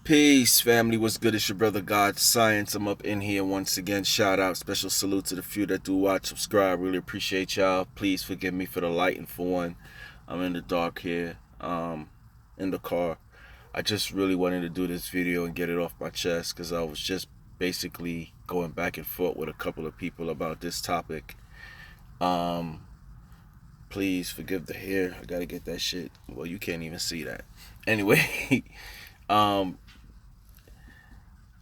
Peace, family. What's good? It's your brother God Science. I'm up in here once again. Shout out, special salute to the few that do watch, subscribe. Really appreciate y'all. Please forgive me for the light and for one. I'm in the dark here, in the car. I just really wanted to do this video and get it off my chest because I was just basically going back and forth with a couple of people about this topic. Um, Please forgive the hair. I gotta get that shit. Well, you can't even see that. Anyway, um,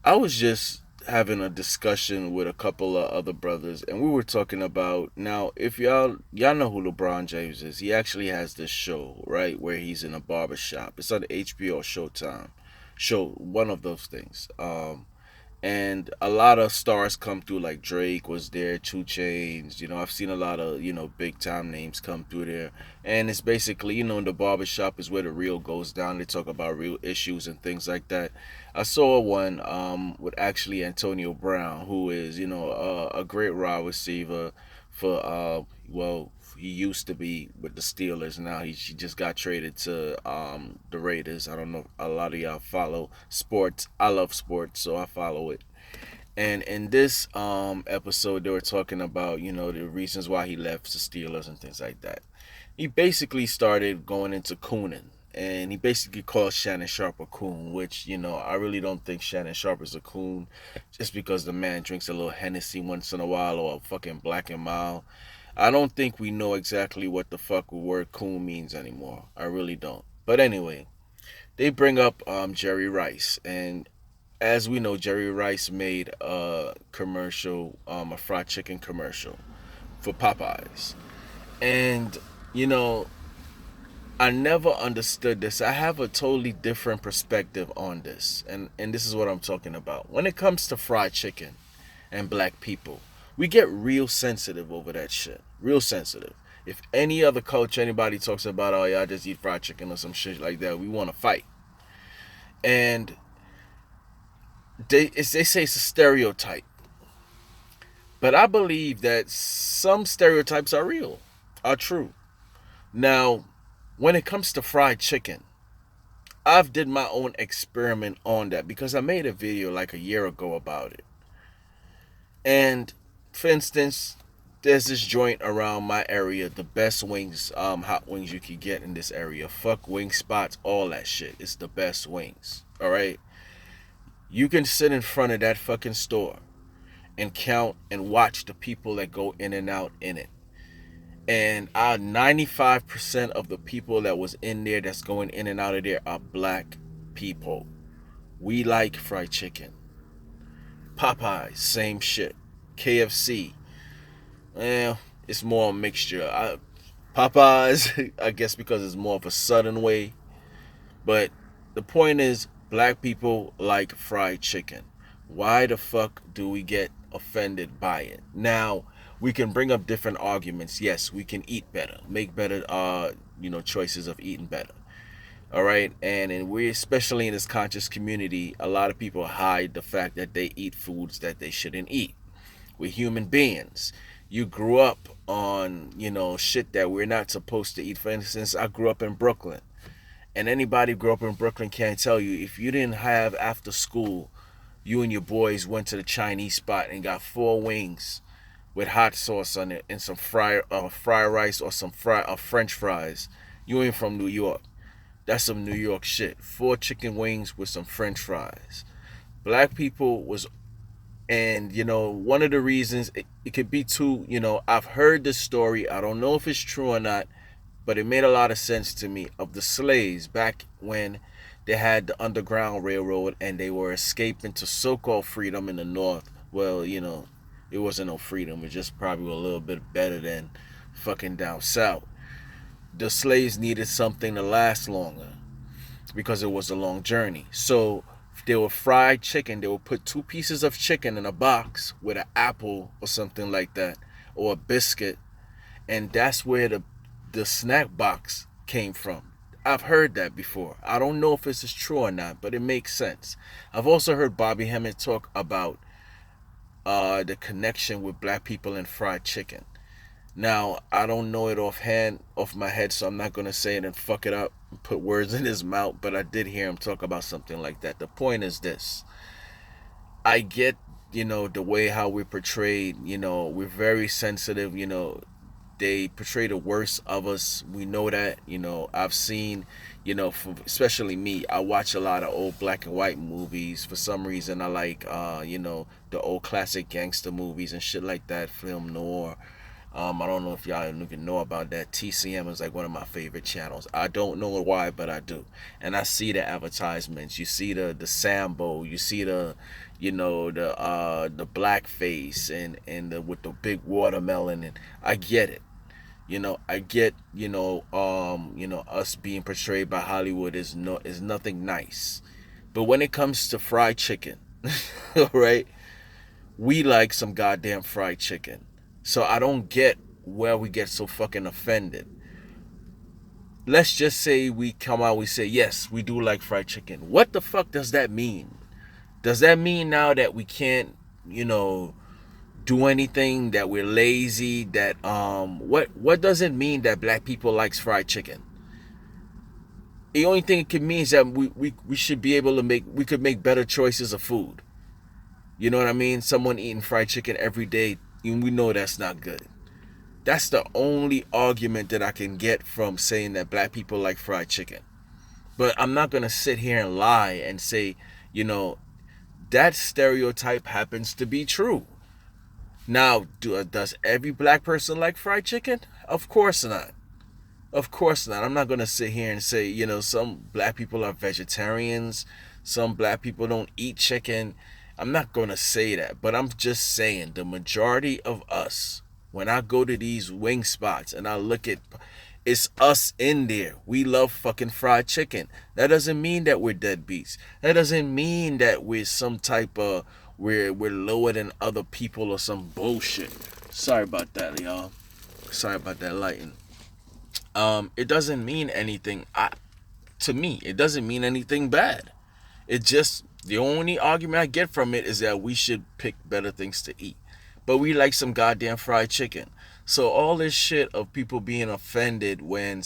I was just having a discussion with a couple of other brothers, and we were talking about now. If y'all know who LeBron James is, he actually has this show right where he's in a barber shop. It's on HBO Showtime, show one of those things. And a lot of stars come through, like Drake was there, 2 Chains. I've seen a lot of big time names come through there, and it's basically in the barbershop is where the real goes down. They talk about real issues and things like that. I saw one with actually Antonio Brown, who is a great wide receiver for he used to be with the Steelers. Now he just got traded to the Raiders. I don't know if a lot of y'all follow sports. I love sports, so I follow it. And in this episode, they were talking about the reasons why he left the Steelers and things like that. He basically started going into cooning. And he basically called Shannon Sharp a coon, which, I really don't think Shannon Sharp is a coon just because the man drinks a little Hennessy once in a while or a fucking Black and Mild. I don't think we know exactly what the fuck the word coon means anymore. I really don't. But anyway, they bring up Jerry Rice. And as we know, Jerry Rice made a commercial, a fried chicken commercial for Popeyes. And, you know, I never understood this. I have a totally different perspective on this. And this is what I'm talking about. When it comes to fried chicken and black people, we get real sensitive over that shit. Real sensitive. If any other culture, anybody talks about, oh, yeah, I just eat fried chicken or some shit like that, we want to fight. And they say it's a stereotype. But I believe that some stereotypes are real, are true. Now, when it comes to fried chicken, I've did my own experiment on that because I made a video like a year ago about it. And for instance, there's this joint around my area, the best wings, hot wings you could get in this area. Fuck wing spots, all that shit. It's the best wings. All right. You can sit in front of that fucking store and count and watch the people that go in and out in it. And 95% of the people that was in there that's going in and out of there are black people. We like fried chicken. Popeyes, same shit. KFC, it's more a mixture. Popeyes, I guess because it's more of a southern way. But the point is, black people like fried chicken. Why the fuck do we get offended by it? Now, we can bring up different arguments. Yes, we can eat better, make better, choices of eating better. All right, and we, especially in this conscious community, a lot of people hide the fact that they eat foods that they shouldn't eat. We're human beings. You grew up on, shit that we're not supposed to eat. For instance, I grew up in Brooklyn. And anybody who grew up in Brooklyn can't tell you, if you didn't have after school, you and your boys went to the Chinese spot and got 4 wings with hot sauce on it and some fried rice or some French fries. You ain't from New York. That's some New York shit. 4 chicken wings with some French fries. Black people was, and one of the reasons it could be too, I've heard this story. I don't know if it's true or not, but it made a lot of sense to me of the slaves back when they had the Underground Railroad and they were escaping to so-called freedom in the North. Well, it wasn't no freedom. It just probably a little bit better than fucking down south. The slaves needed something to last longer because it was a long journey. So if they were fried chicken, they would put 2 pieces of chicken in a box with an apple or something like that, or a biscuit, and that's where the snack box came from. I've heard that before. I don't know if this is true or not, but it makes sense. I've also heard Bobby Hemmett talk about the connection with black people and fried chicken. Now, I don't know it off my head, so I'm not gonna say it and fuck it up and put words in his mouth, but I did hear him talk about something like that. The point is this. I get, the way how we portrayed, we're very sensitive, they portray the worst of us. We know that, I've seen, especially me, I watch a lot of old black and white movies. For some reason, I like, the old classic gangster movies and shit like that, film noir. I don't know if y'all even know about that. TCM is like one of my favorite channels. I don't know why, but I do. And I see the advertisements. You see the Sambo. You see the blackface and the with the big watermelon. And I get it. I get us being portrayed by Hollywood is nothing nice. But when it comes to fried chicken, right? We like some goddamn fried chicken. So I don't get where we get so fucking offended. Let's just say we come out, we say, yes, we do like fried chicken. What the fuck does that mean? Does that mean now that we can't, do anything, that we're lazy, that what does it mean that black people likes fried chicken? The only thing it could mean is that we should be able to we could make better choices of food. You know what I mean? Someone eating fried chicken every day, and we know that's not good. That's the only argument that I can get from saying that black people like fried chicken. But I'm not going to sit here and lie and say, that stereotype happens to be true. Now, does every black person like fried chicken? Of course not. Of course not. I'm not going to sit here and say, some black people are vegetarians. Some black people don't eat chicken. I'm not going to say that. But I'm just saying the majority of us, when I go to these wing spots and I look at, it's us in there. We love fucking fried chicken. That doesn't mean that we're deadbeats. That doesn't mean that we're some type of, we're lower than other people or some bullshit. Sorry about that, y'all. Sorry about that lighting. It doesn't mean anything. To me, it doesn't mean anything bad. It just, the only argument I get from it is that we should pick better things to eat. But we like some goddamn fried chicken. So all this shit of people being offended when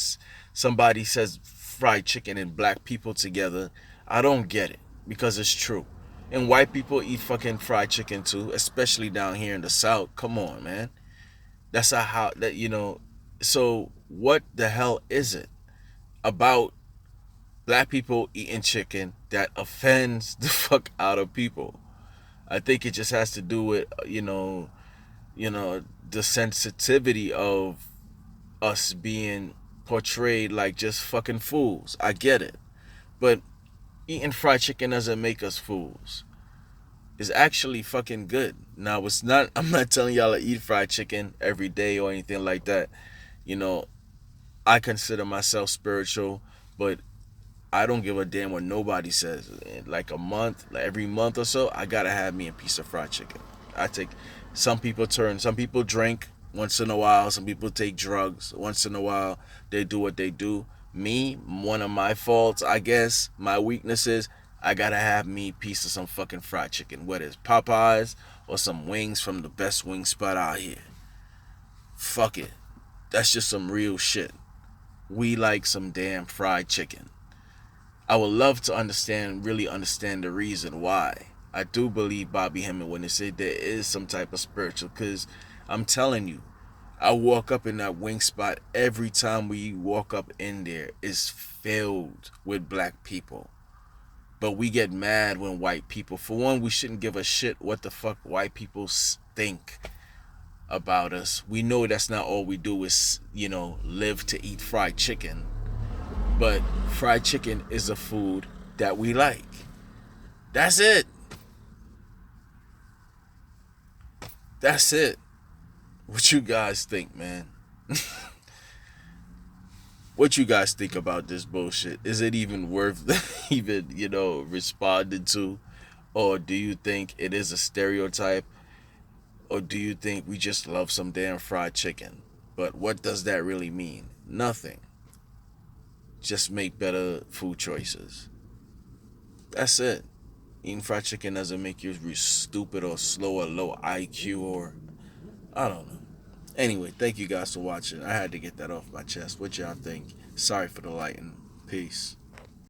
somebody says fried chicken and black people together, I don't get it, because it's true. And white people eat fucking fried chicken too, especially down here in the South. Come on, man. That's how that So what the hell is it about black people eating chicken that offends the fuck out of people? I think it just has to do with the sensitivity of us being portrayed like just fucking fools. I get it, but eating fried chicken doesn't make us fools. It's actually fucking good. Now, it's not. I'm not telling y'all to eat fried chicken every day or anything like that. You know, I consider myself spiritual, but I don't give a damn what nobody says. Like every month or so, I gotta have me a piece of fried chicken. I take. Some people drink once in a while. Some people take drugs once in a while. They do what they do. Me, one of my faults, I guess, my weaknesses, I gotta have me a piece of some fucking fried chicken, whether it's Popeyes or some wings from the best wing spot out here. Fuck it. That's just some real shit. We like some damn fried chicken. I would love to really understand the reason why. I do believe Bobby Hemming when they say there is some type of spiritual, because I'm telling you, I walk up in that wing spot every time we walk up in there, it's filled with black people. But we get mad when white people, for one, we shouldn't give a shit what the fuck white people think about us. We know that's not all we do is, live to eat fried chicken. But fried chicken is a food that we like. That's it. That's it. What you guys think, man? What you guys think about this bullshit? Is it even worth even, responding to? Or do you think it is a stereotype? Or do you think we just love some damn fried chicken? But what does that really mean? Nothing. Just make better food choices. That's it. Eating fried chicken doesn't make you stupid or slow or low IQ or I don't know. Anyway, thank you guys for watching. I had to get that off my chest. What y'all think? Sorry for the lighting. Peace.